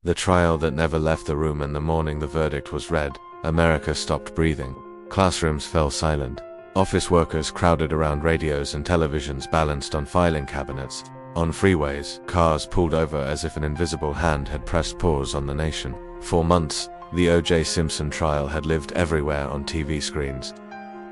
The trial that never left the room, and the morning the verdict was read, America stopped breathing. Classrooms fell silent. Office workers crowded around radios and televisions balanced on filing cabinets. On freeways, cars pulled over as if an invisible hand had pressed pause on the nation. For months, the J Simpson trial had lived everywhere on TV screens,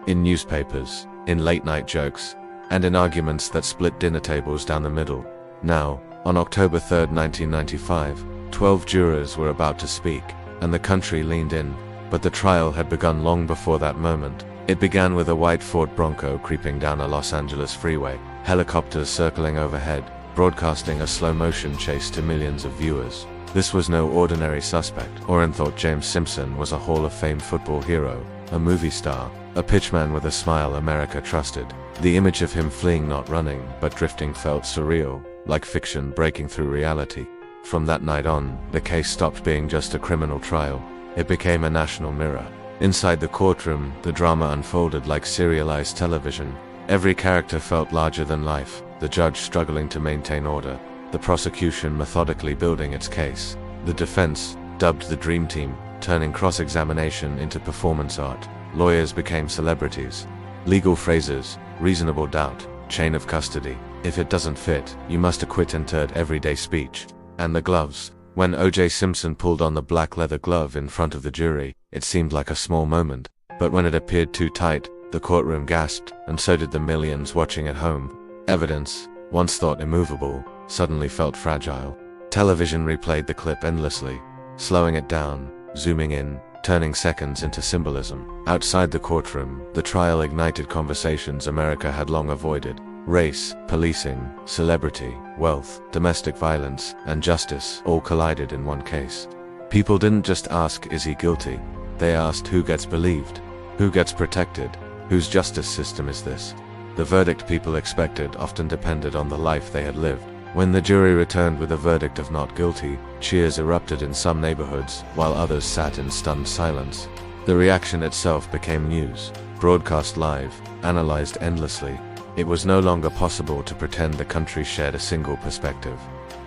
in newspapers, in late-night jokes, and in arguments that split dinner tables down the middle. Now, on October 3, 1995, 12 jurors were about to speak, and the country leaned in. But the trial had begun long before that moment. It began with a white Ford Bronco creeping down a Los Angeles freeway, helicopters circling overhead, broadcasting a slow-motion chase to millions of viewers. This was no ordinary suspect. Orrin thought James Simpson was a Hall of Fame football hero, a movie star, a pitchman with a smile America trusted. The image of him fleeing, not running, but drifting, felt surreal, like fiction breaking through reality. From that night on, the case stopped being just a criminal trial. It became a national mirror. Inside the courtroom, the drama unfolded like serialized television. Every character felt larger than life, the judge struggling to maintain order, the prosecution methodically building its case, the defense, dubbed the Dream Team, turning cross-examination into performance art. Lawyers became celebrities. Legal phrases, reasonable doubt, chain of custody, if it doesn't fit, you must acquit, entered everyday speech. And the gloves. When O.J. Simpson pulled on the black leather glove in front of the jury, it seemed like a small moment. But when it appeared too tight, the courtroom gasped, and so did the millions watching at home. Evidence, once thought immovable, suddenly felt fragile. Television replayed the clip endlessly, slowing it down, zooming in, turning seconds into symbolism. Outside the courtroom, the trial ignited conversations America had long avoided. Race, policing, celebrity, wealth, domestic violence, and justice all collided in one case. People didn't just ask, is he guilty? They asked, who gets believed? Who gets protected? Whose justice system is this? The verdict people expected often depended on the life they had lived. When the jury returned with a verdict of not guilty, cheers erupted in some neighborhoods, while others sat in stunned silence. The reaction itself became news, broadcast live, analyzed endlessly. It was no longer possible to pretend the country shared a single perspective.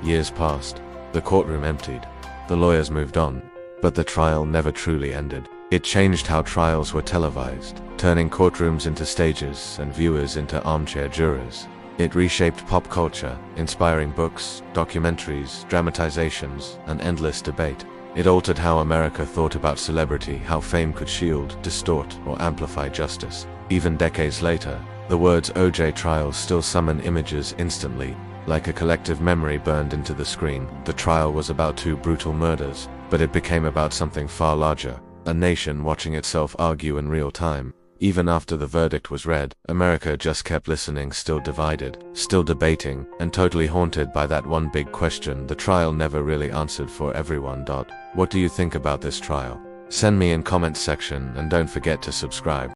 Years passed. The courtroom emptied. The lawyers moved on. But the trial never truly ended. It changed how trials were televised, turning courtrooms into stages and viewers into armchair jurors. It reshaped pop culture, inspiring books, documentaries, dramatizations, and endless debate. It altered how America thought about celebrity, how fame could shield, distort, or amplify justice. Even decades later, the words O.J. trial still summon images instantly, like a collective memory burned into the screen. The trial was about two brutal murders, but it became about something far larger, a nation watching itself argue in real time. Even after the verdict was read, America just kept listening, still divided, still debating, and totally haunted by that one big question the trial never really answered for everyone. What do you think about this trial? Send me in comments section, and don't forget to subscribe.